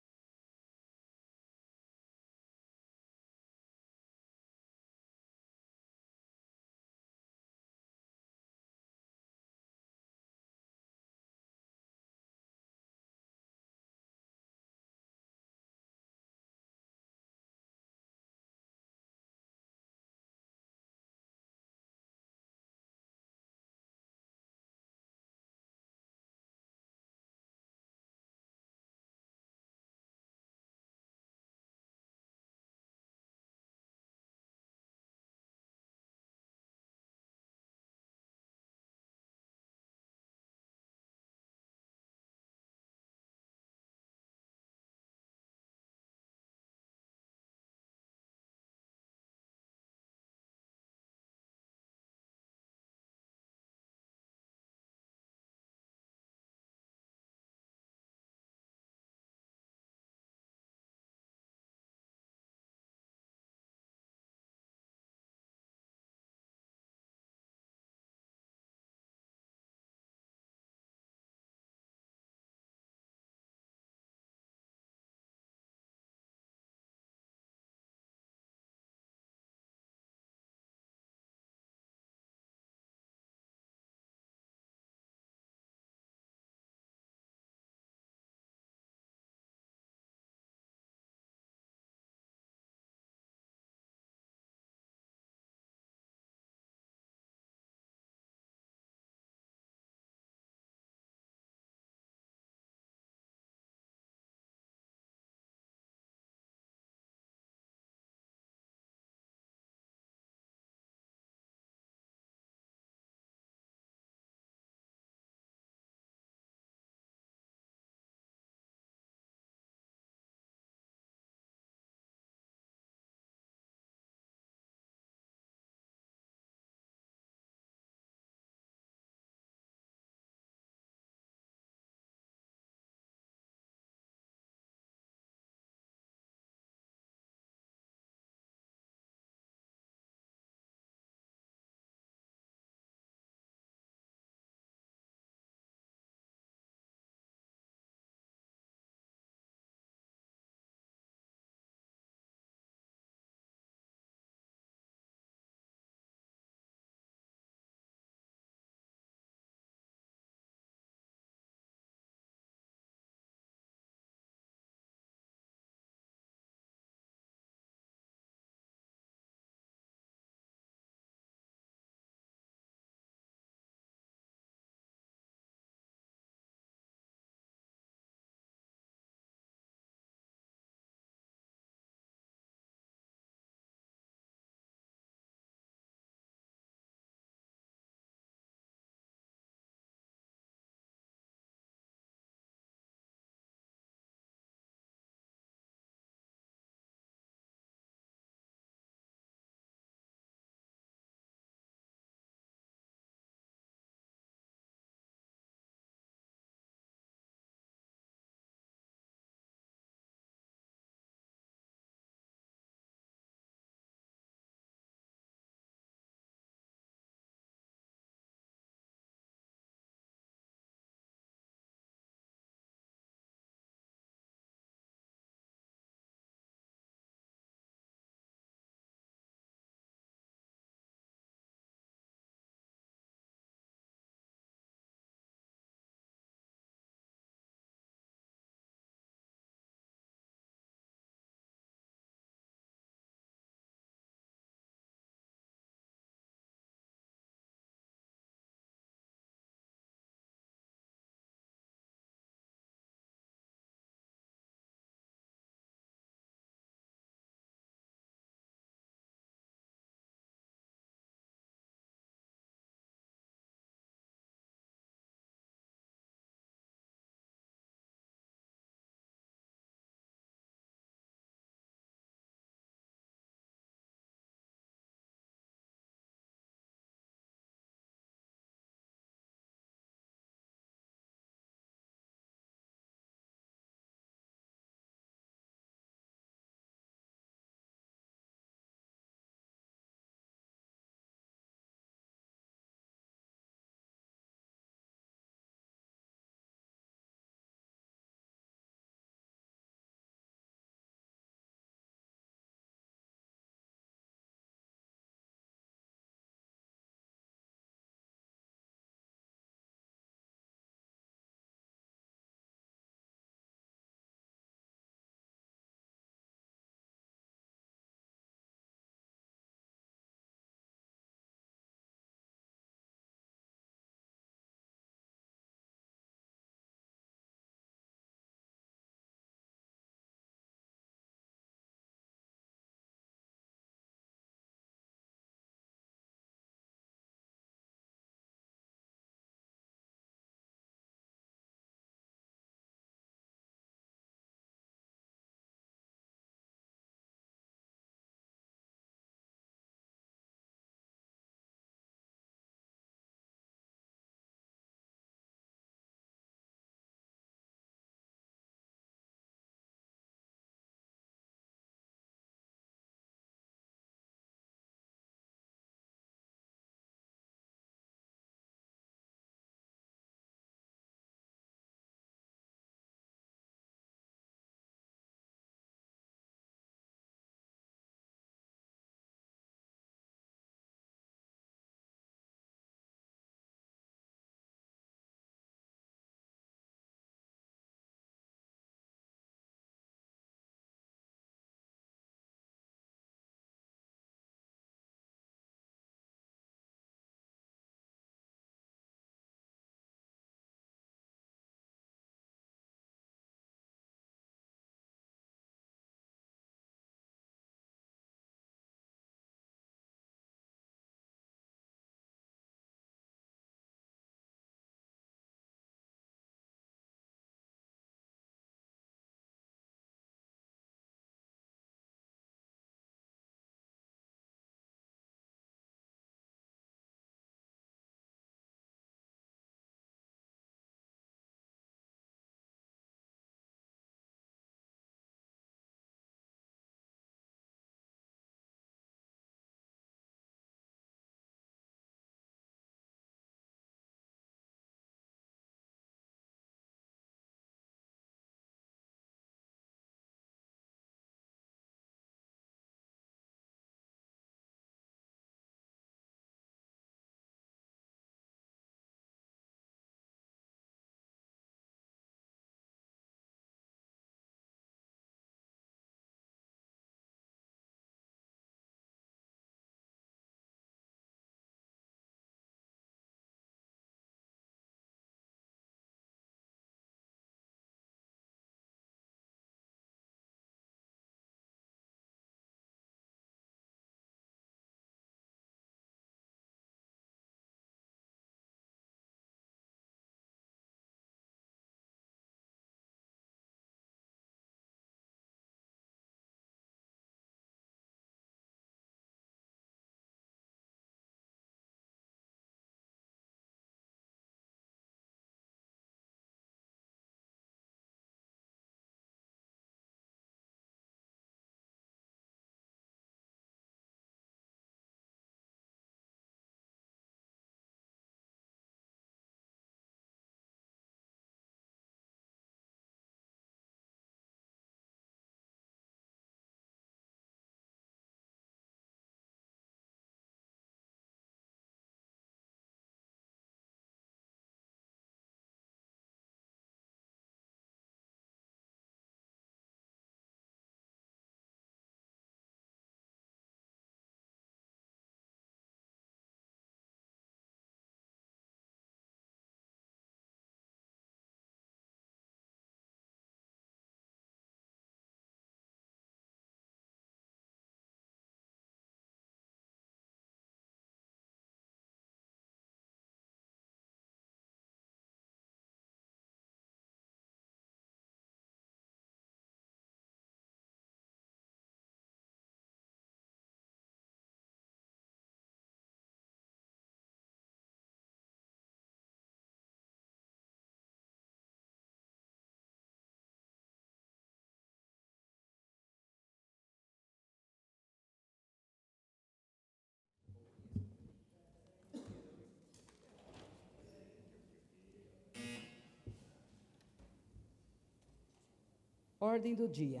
Speaker 1: Ordem do dia.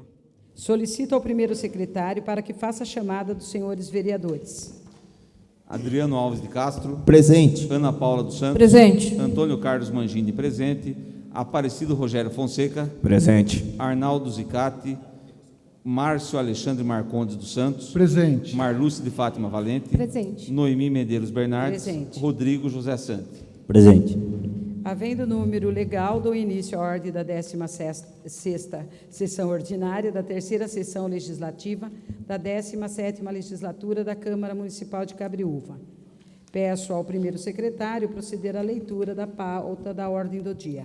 Speaker 1: Solicito ao primeiro secretário para que faça a chamada dos senhores vereadores.
Speaker 2: Adriano Alves de Castro.
Speaker 4: Presente.
Speaker 2: Ana Paula dos Santos.
Speaker 5: Presente.
Speaker 2: Antônio Carlos Mangini, presente. Aparecido Rogério Fonseca.
Speaker 4: Presente.
Speaker 2: Arnaldo Zicati. Márcio Alexandre Marcondes dos Santos.
Speaker 6: Presente.
Speaker 2: Marluce de Fátima Valente.
Speaker 3: Presente.
Speaker 2: Noemi Medeiros Bernardes.
Speaker 1: Presente.
Speaker 2: Rodrigo José Sante.
Speaker 4: Presente.
Speaker 1: Havendo número legal, dou início à ordem da 16ª sessão ordinária da 3ª sessão legislativa da 17ª legislatura da Câmara Municipal de Cabriúva. Peço ao primeiro secretário proceder à leitura da pauta da ordem do dia.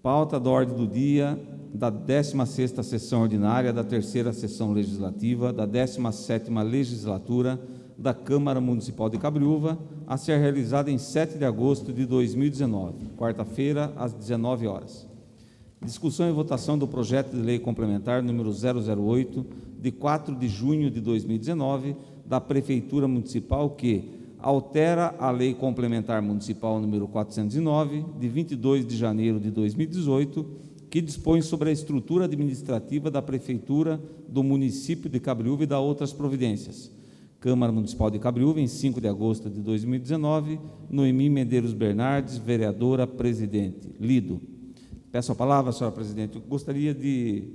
Speaker 2: Pauta da ordem do dia da 16ª sessão ordinária da 3ª sessão legislativa da 17ª legislatura da Câmara Municipal de Cabriúva, a ser realizada em 7 de agosto de 2019, quarta-feira, às 19 horas. Discussão e votação do projeto de lei complementar número 008, de 4 de junho de 2019, da Prefeitura Municipal, que altera a Lei Complementar Municipal número 409, de 22 de janeiro de 2018, que dispõe sobre a estrutura administrativa da Prefeitura do município de Cabriúva e da outras providências. Câmara Municipal de Cabriúva, em 5 de agosto de 2019, Noemi Medeiros Bernardes, vereadora, presidente. Lido. Peço a palavra, senhora presidente. Eu gostaria que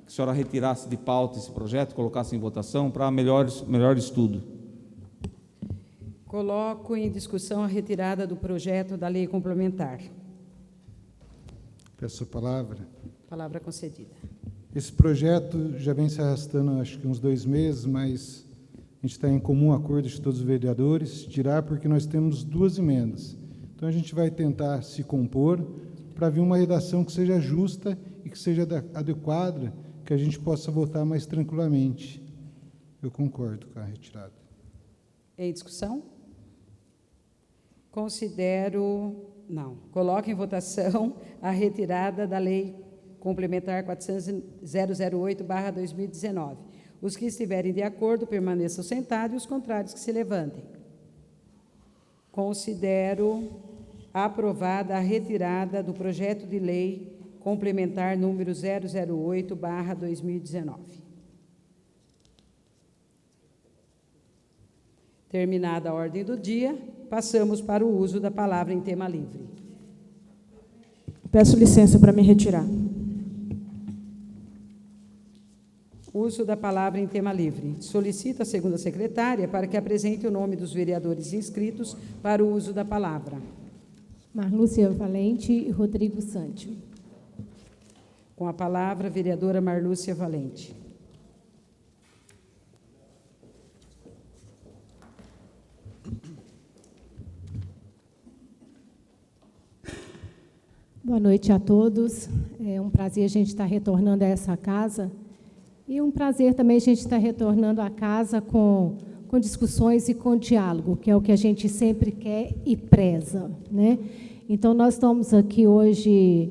Speaker 2: a senhora retirasse de pauta esse projeto, colocasse em votação para melhor estudo.
Speaker 1: Coloco em discussão a retirada do projeto da lei complementar.
Speaker 6: Peço a palavra.
Speaker 1: Palavra concedida.
Speaker 6: Esse projeto já vem se arrastando, acho que uns 2 meses, mas a gente está em comum acordo de todos os vereadores, tirar porque nós temos 2 emendas. Então, a gente vai tentar se compor para vir uma redação que seja justa e que seja adequada, que a gente possa votar mais tranquilamente. Eu concordo com a retirada.
Speaker 1: Em discussão? Coloco em votação a retirada da Lei Complementar 008/2019. Os que estiverem de acordo permaneçam sentados e os contrários que se levantem. Considero aprovada a retirada do projeto de lei complementar número 008/2019. Terminada a ordem do dia, passamos para o uso da palavra em tema livre.
Speaker 5: Peço licença para me retirar.
Speaker 1: Uso da palavra em tema livre. Solicito a segunda secretária para que apresente o nome dos vereadores inscritos para o uso da palavra.
Speaker 3: Marlúcia Valente e Rodrigo Sante.
Speaker 1: Com a palavra, a vereadora Marlúcia Valente.
Speaker 3: Boa noite a todos. É um prazer a gente estar retornando a essa casa. E um prazer também a gente estar retornando à casa com discussões e com diálogo, que é o que a gente sempre quer e preza, né? Então, nós estamos aqui hoje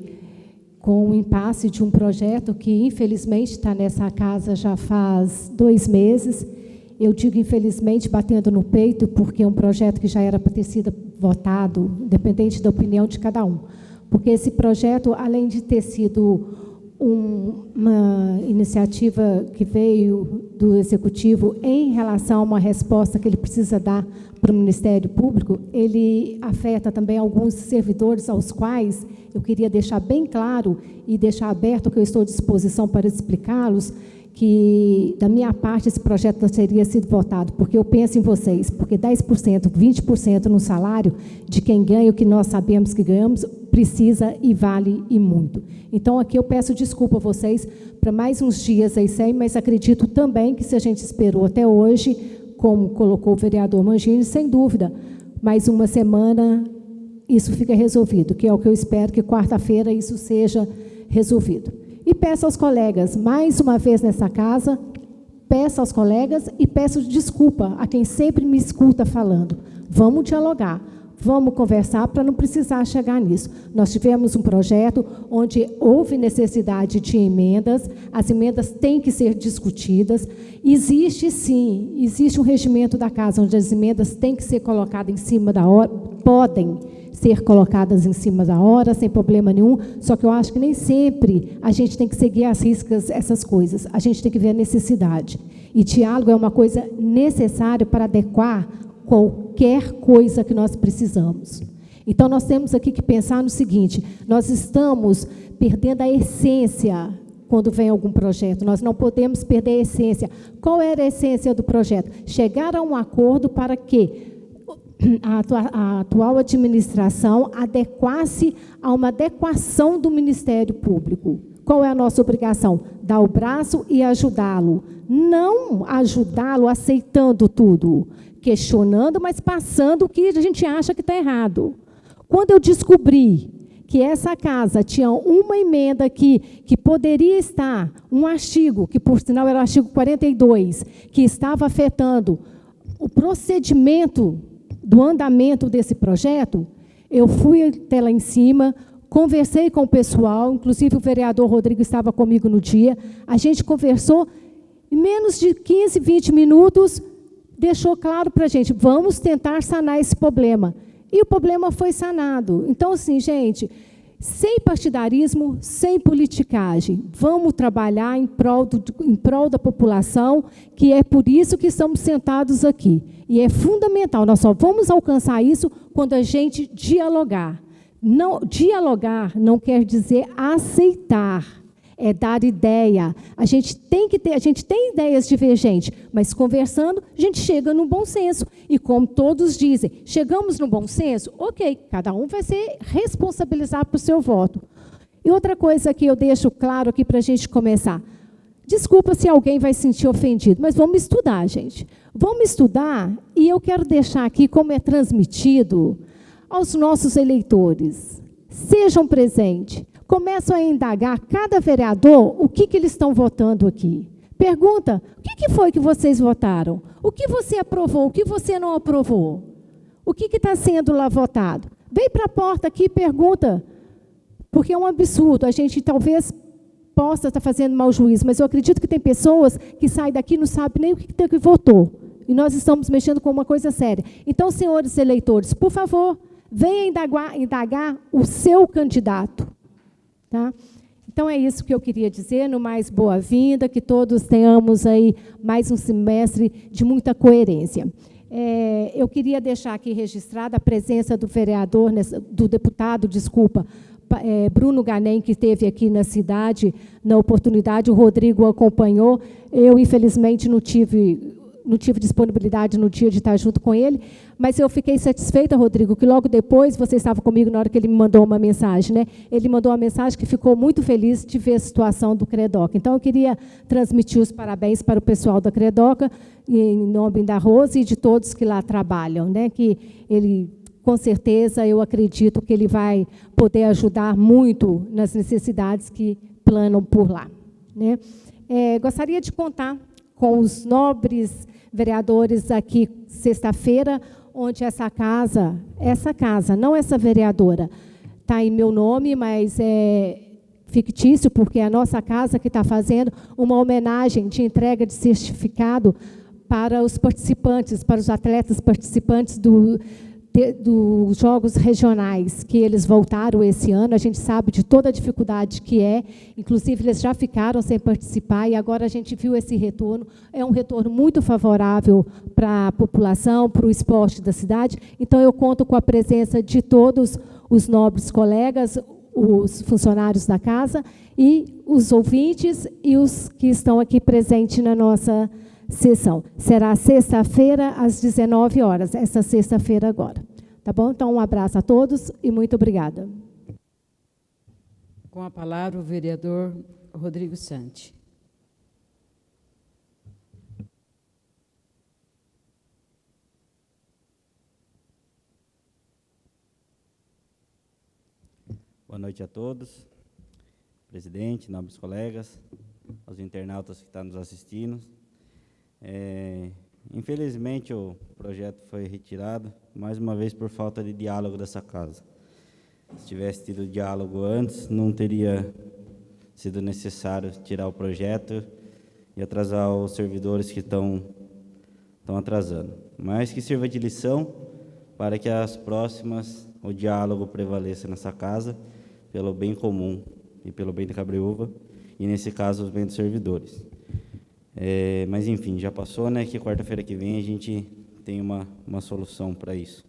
Speaker 3: com o impasse de um projeto que, infelizmente, está nessa casa já faz 2 meses. Eu digo, infelizmente, batendo no peito, porque é um projeto que já era para ter sido votado, independente da opinião de cada um. Porque esse projeto, além de ter sido uma iniciativa que veio do Executivo em relação a uma resposta que ele precisa dar para o Ministério Público, ele afeta também alguns servidores aos quais eu queria deixar bem claro e deixar aberto que eu estou à disposição para explicá-los, que, da minha parte, esse projeto não teria sido votado, porque eu penso em vocês, porque 10%, 20% no salário de quem ganha o que nós sabemos que ganhamos, precisa e vale e muito. Então, aqui eu peço desculpa a vocês para mais uns dias aí sem, mas acredito também que se a gente esperou até hoje, como colocou o vereador Mangini, sem dúvida, mais uma semana isso fica resolvido, que é o que eu espero que quarta-feira isso seja resolvido. E peço aos colegas, mais uma vez nessa casa, peço aos colegas e peço desculpa a quem sempre me escuta falando. Vamos dialogar, vamos conversar para não precisar chegar nisso. Nós tivemos um projeto onde houve necessidade de emendas, as emendas têm que ser discutidas. Existe, sim, existe um regimento da casa onde as emendas têm que ser colocadas em cima da hora, podem ser colocadas em cima da hora, sem problema nenhum, só que eu acho que nem sempre a gente tem que seguir às riscas essas coisas, a gente tem que ver a necessidade. E diálogo é uma coisa necessária para adequar qualquer coisa que nós precisamos. Então, nós temos aqui que pensar no seguinte, nós estamos perdendo a essência quando vem algum projeto, nós não podemos perder a essência. Qual era a essência do projeto? Chegar a um acordo para que a atual administração adequasse a uma adequação do Ministério Público. Qual é a nossa obrigação? Dar o braço e ajudá-lo. Não ajudá-lo aceitando tudo, questionando, mas passando o que a gente acha que está errado. Quando eu descobri que essa casa tinha uma emenda aqui, que poderia estar, um artigo, que por sinal era o artigo 42, que estava afetando o procedimento do andamento desse projeto, eu fui até lá em cima, conversei com o pessoal, inclusive o vereador Rodrigo estava comigo no dia, a gente conversou, em menos de 15, 20 minutos, deixou claro para a gente, vamos tentar sanar esse problema. E o problema foi sanado. Então, assim, gente, sem partidarismo, sem politicagem, vamos trabalhar em prol da população, que é por isso que estamos sentados aqui. E é fundamental, nós só vamos alcançar isso quando a gente dialogar. Não, dialogar não quer dizer aceitar, é dar ideia. A gente tem ideias divergentes, mas conversando, a gente chega num bom senso. E como todos dizem, chegamos no bom senso? Ok, cada um vai ser responsabilizado por seu voto. E outra coisa que eu deixo claro aqui para a gente começar. Desculpa se alguém vai se sentir ofendido, mas vamos estudar, gente. Vamos estudar e eu quero deixar aqui como é transmitido aos nossos eleitores. Sejam presentes. Começam a indagar cada vereador o que eles estão votando aqui. Pergunta, o que foi que vocês votaram? O que você aprovou? O que você não aprovou? O que está sendo lá votado? Vem para a porta aqui e pergunta, porque é um absurdo. A gente talvez possa estar fazendo mau juízo, mas eu acredito que tem pessoas que saem daqui e não sabem nem o que votou. E nós estamos mexendo com uma coisa séria. Então, senhores eleitores, por favor, venham indagar o seu candidato. Tá? Então, é isso que eu queria dizer, no mais boa-vinda, que todos tenhamos aí mais um semestre de muita coerência. Eu queria deixar aqui registrada a presença do vereador, do deputado, Bruno Ganem, que esteve aqui na cidade, na oportunidade, o Rodrigo acompanhou, eu, infelizmente, não tive disponibilidade no dia de estar junto com ele, mas eu fiquei satisfeita, Rodrigo, que logo depois, você estava comigo na hora que ele me mandou uma mensagem, né? Ele mandou uma mensagem que ficou muito feliz de ver a situação do Credoca. Então, eu queria transmitir os parabéns para o pessoal da Credoca, em nome da Rose e de todos que lá trabalham, né? Que ele, com certeza, eu acredito que ele vai poder ajudar muito nas necessidades que planam por lá, né? Gostaria de contar com os nobres vereadores aqui, sexta-feira, onde essa casa, não essa vereadora, está em meu nome, mas é fictício, porque é a nossa casa que está fazendo uma homenagem de entrega de certificado para os participantes, para os atletas participantes dos Jogos Regionais, que eles voltaram esse ano. A gente sabe de toda a dificuldade que é, inclusive eles já ficaram sem participar, e agora a gente viu esse retorno. É um retorno muito favorável para a população, para o esporte da cidade. Então, eu conto com a presença de todos os nobres colegas, os funcionários da casa, e os ouvintes e os que estão aqui presentes na nossa sessão. Será sexta-feira, às 19 horas, essa sexta-feira agora. Tá bom? Então, um abraço a todos e muito obrigada.
Speaker 1: Com a palavra, o vereador Rodrigo Santi.
Speaker 4: Boa noite a todos, presidente, nobres colegas, aos internautas que estão nos assistindo. Infelizmente, o projeto foi retirado, mais uma vez por falta de diálogo dessa casa. Se tivesse tido diálogo antes, não teria sido necessário tirar o projeto e atrasar os servidores que estão atrasando. Mas que sirva de lição para que as próximas o diálogo prevaleça nessa casa, pelo bem comum e pelo bem de Cabreúva, e nesse caso, os bem dos servidores. Mas, enfim, já passou, né, que quarta-feira que vem a gente tem uma solução para isso.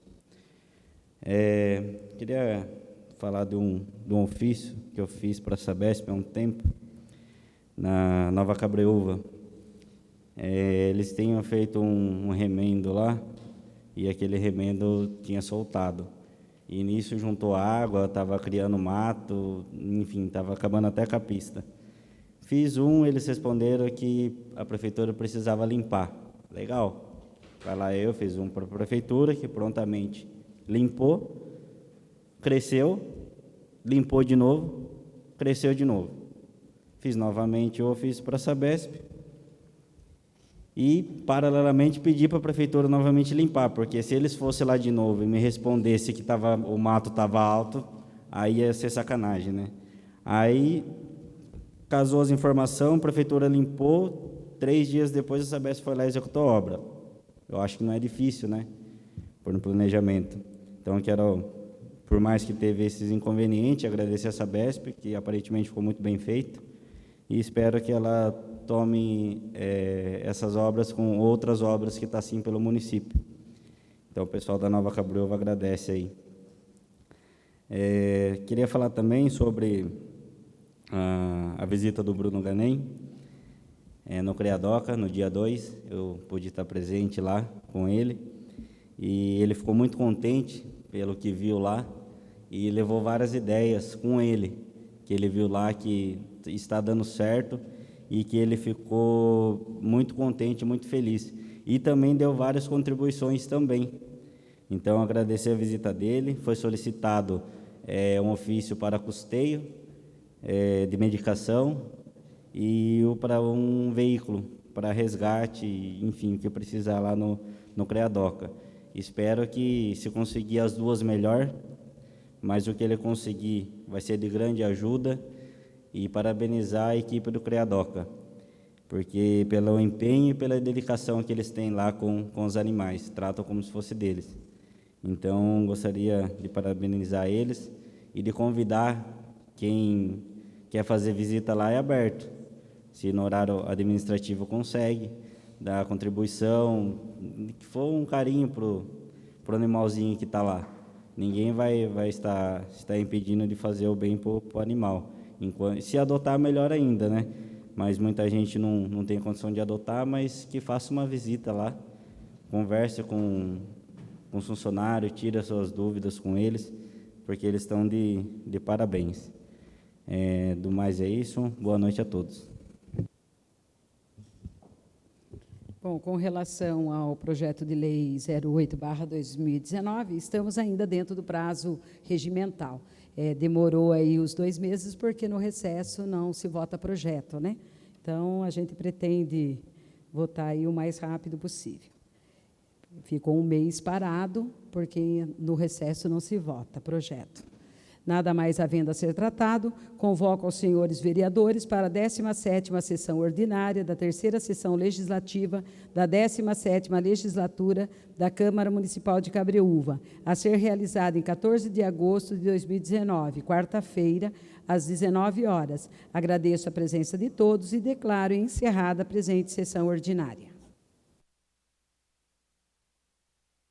Speaker 4: Queria falar de um ofício que eu fiz para a Sabesp há um tempo, na Nova Cabreúva. Eles tinham feito um remendo lá, e aquele remendo tinha soltado. E nisso juntou água, estava criando mato, enfim, estava acabando até com a pista. Fiz eles responderam que a prefeitura precisava limpar. Legal. Vai lá fiz para a prefeitura, que prontamente limpou, cresceu, limpou de novo, cresceu de novo. Fiz novamente o ofício para a Sabesp e, paralelamente, pedi para a prefeitura novamente limpar, porque se eles fossem lá de novo e me respondessem que o mato estava alto, aí ia ser sacanagem, né? Aí, casou as informações, a prefeitura limpou, 3 dias depois a Sabesp foi lá e executou a obra. Eu acho que não é difícil, né? Por um planejamento. Então, eu quero, por mais que teve esses inconvenientes, agradecer a Sabesp, que aparentemente ficou muito bem feito, e espero que ela tome essas obras com outras obras que está assim pelo município. Então, o pessoal da Nova Cabreúva agradece aí. Queria falar também sobre a visita do Bruno Ganem, no Creadoca, no dia 2, eu pude estar presente lá com ele, e ele ficou muito contente pelo que viu lá, e levou várias ideias com ele, que ele viu lá que está dando certo, e que ele ficou muito contente, muito feliz. E também deu várias contribuições também. Então, agradecer a visita dele. Foi solicitado um ofício para custeio de medicação e para um veículo, para resgate, enfim, que precisar lá no Creadoca. Espero que, se conseguir as duas, melhor, mas o que ele conseguir vai ser de grande ajuda, e parabenizar a equipe do Creadoca, porque pelo empenho e pela dedicação que eles têm lá com os animais, tratam como se fosse deles. Então, gostaria de parabenizar eles e de convidar quem quer fazer visita lá, é aberto. Se no horário administrativo consegue, dar contribuição, que for um carinho para o animalzinho que está lá. Ninguém vai estar impedindo de fazer o bem para o animal. Se adotar, melhor ainda, né? Mas muita gente não tem condição de adotar, mas que faça uma visita lá, converse com os funcionários, tire as suas dúvidas com eles, porque eles estão de parabéns. Do mais é isso, boa noite a todos.
Speaker 1: Bom, com relação ao projeto de lei 08/2019, estamos ainda dentro do prazo regimental. Demorou aí os 2 meses, porque no recesso não se vota projeto, né? Então, a gente pretende votar aí o mais rápido possível. Ficou 1 mês parado, porque no recesso não se vota projeto. Nada mais havendo a ser tratado, convoco aos senhores vereadores para a 17ª sessão ordinária da 3ª sessão legislativa da 17ª legislatura da Câmara Municipal de Cabreúva, a ser realizada em 14 de agosto de 2019, quarta-feira, às 19 horas. Agradeço a presença de todos e declaro encerrada a presente sessão ordinária.